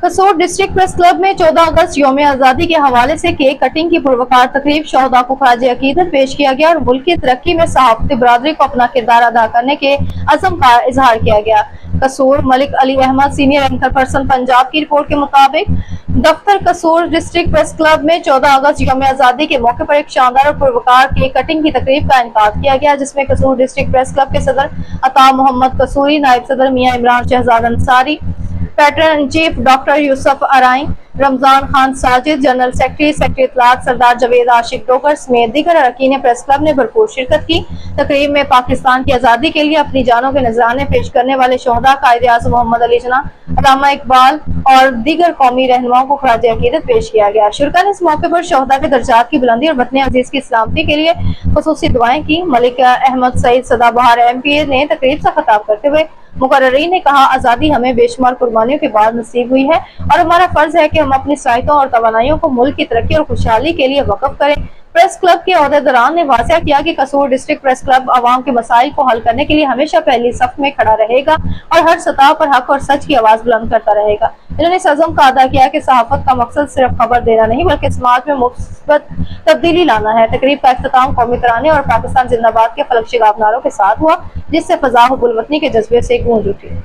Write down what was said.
कसोर district press club में 14 अगस्त यौम आज़ादी के हवाले से केक कटिंग की पुरवकार तकरीब शोहदा को खराज अकीदत पेश किया गया और मुल्क की तरक्की में सहाफ़ती बरादरी को अपना किरदार अदा करने के अज़म का इजहार किया गया। Kasur Malik Ali Ahmad senior anchor person Punjab की रिपोर्ट के मुताबिक दफ्तर कसोर डिस्ट्रिक्ट प्रेस क्लब में 14 अगस्त यौम आज़ादी के मौके पर एक शानदार और पुरवकार केक कटिंग की तकरीब का इनेकाद किया गया, जिसमें कसोर डिस्ट्रिक्ट प्रेस क्लब के सदर अता मोहम्मद कसूरी, नायब सदर Mian Imran Shahzad Ansari, patron in chief doctor Yusuf Arai, Ramzan Khan Sajid, general secretary इत्तलात सरदार जावेद आशिक डोगर समेत दीगर अरकान प्रेस क्लब ने भरपूर शिरकत की। तकरीब में पाकिस्तान की आज़ादी के लिए अपनी जानों के नजराने पेश करने वाले शोहदा कायदे आज़म मोहम्मद अली जिन्ना, अल्लामा इकबाल और दीगर कौमी रहनुमाओं को खराज अकीदत पेश किया गया। शुरका ने इस मौके पर शोहदा के दर्जात की बुलंदी और वतन अजीज की सलामती के लिए खुसूसी दुआएं की। मलिक अहमद सईद सदाबहार MP ने तकरीब से खिताब करते हुए मुकर्ररीन ने कहा, आज़ादी हमें बेशुमार कुर्बानियों के बाद नसीब हुई है और हमारा फर्ज है कि हम अपनी सलाहियतों और तवानाइयों को मुल्क की तरक्की और खुशहाली के लिए वक्फ करें। प्रेस क्लब के अहदेदारान ने वाज़ेह किया कि कसोर डिस्ट्रिक्ट प्रेस क्लब आवाम के मसाइल को हल करने के लिए हमेशा पहली सफ में खड़ा रहेगा और हर सतह पर हक और सच की आवाज बुलंद करता रहेगा। इन्होंने इस अज़म का अदा किया कि सहाफत का मकसद सिर्फ खबर देना नहीं बल्कि समाज में मुस्बत तब्दीली लाना है। तकरीब का इख्तिताम कौमी तराने और पाकिस्तान जिंदाबाद के फलक शिगाफ नारों के साथ हुआ, जिससे फज़ा हुब्बुल वतनी के जज्बे से गूंज उठी।